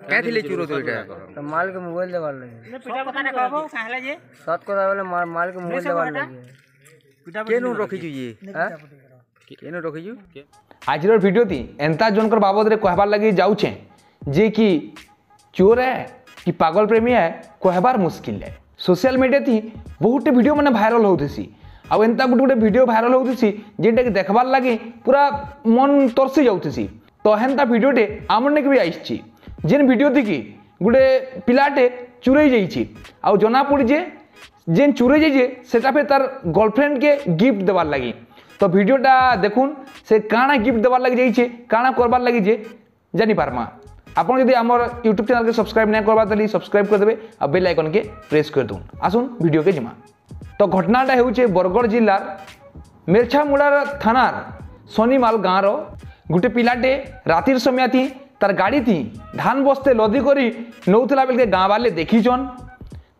क्या थिले चुरो तो इटा तो माल के मोबाइल देवार लगे पिटा पता ना कहबो कहला जे सत को बोले माल के मोबाइल देवार लगे केनु रखी छु ये केनु रखी छु आजर वीडियो थी एंता जनकर बाबद रे कहबार लगी जाउछे जे कि चोर है कि पागल प्रेमी है कहबार मुश्किल है। सोशल मीडिया थी बहुत वीडियो माने भाइराल होउथसी आ एंता गुटे वीडियो भाइराल होउथसी जेटा कि देखबार लगी पूरा मन तरसी जाउथसी। तो हेंता वीडियोटे आमने के भी आइछि जेन वीडियो थी कि गुटे पिलाटे चुरई जाइछि आ जना पड़ी जे जेन चुरई जाइजे सेटा पे तार गर्लफ्रेंड के गिफ्ट देवार लगी। तो वीडियोटा देखुन से काना गिफ्ट देवार लगी जाइए काना करबार लगी जे जानी पारमा। आपन यदि हमर यूट्यूब चैनल के सब्सक्राइब नहीं करबा तली सब्सक्राइब कर देबे आ बेल आइकन के प्रेस कर दून। आसुन वीडियो के जिमा। तो घटनाटा हेउचे बरगढ़ जिल्लार मेरछामुड़ार थानार सोनीमाल गाँव रो गुटे पिलाटे रातिर समय थी तार गाड़ी थी धान बस्ते लदी करी नौथला बेलके गाँव वाले देखीछन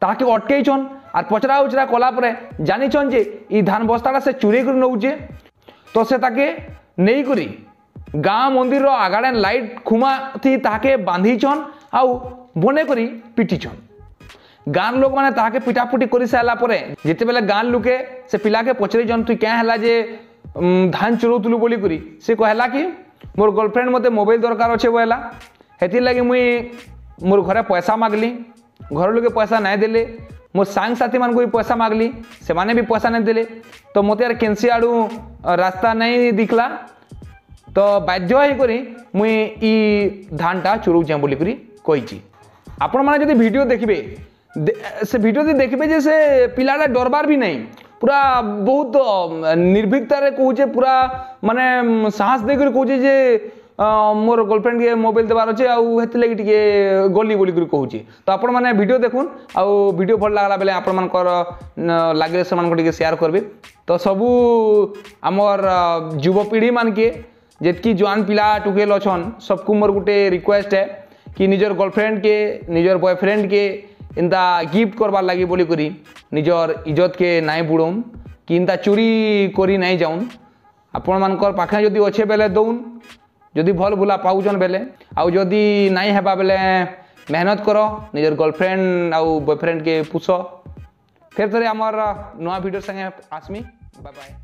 ताके अटकईछन और पचरा उचरा कला परे जानिछन जे ई धान बस्ताटा से चुरी कर नौचे। तो से ताके नहीं करी गाँ मंदिर रो आगाड़े लाइट खुमा थी ताके बांधीछन आउ बने करी पिटीछन। गाँव लोक माने ताके पिटापुटी करी साला परे जेते बेले गाँव लोके से पिला के पचरीछन तू क्या हैला जे धान चुरौतलु बोली करी से कहला कि मोर गर्लफ्रेंड मते मोबाइल दरकार अच्छे बोला हेतिर लगी मुई मोर घरे पैसा मागली घर लोके पैसा नहीं देले मोर सांग साथी मान को भी पैसा मागली से माने भी पैसा नहीं देले। तो मते यार केनसी आड़ू रास्ता नहीं दिखला तो बाध्य होई करी मुई ई धानटा चुरौचे बोली करी कहिछि। आपण माने जदि वीडियो देखिबे से वीडियो देखिबे जे से पिलाटा डरबार भी नहीं पूरा बहुत निर्भीकता रे कहूचे पूरा माने साहस देकर कहूचे जे मोर गर्लफ्रेंड के मोबाइल देवार अच्छे आते लगी टे गली बोली कहूँ। तो आपण मैंने वीडियो देखुन आउ वीडियो भल लगला बेले आपण मानकर लगे से शेयर करबे। तो सबू आमर युवपीढ़ी मान के जितकी जवान पिला टुकेल अच्छन सबको मोर गोटे रिक्वेस्ट है कि निजर गर्लफ्रेंड के निजर बॉयफ्रेंड के इनता गिफ्ट करबार लगी बोली करी निजर इज्जत के नाई बुड़ौन कि इनता चोरी करी नहीं जाऊन। आपण मानकर पाखे जदि अच्छे बेले दौन जदि भल भुला पाउछन बेले आउ जदि नहीं हेबा बेले मेहनत करो निजर गर्लफ्रेंड आउ बॉयफ्रेंड के पूछ। फिर थोड़े आमर नया वीडियो संगे आसमी। Bye bye.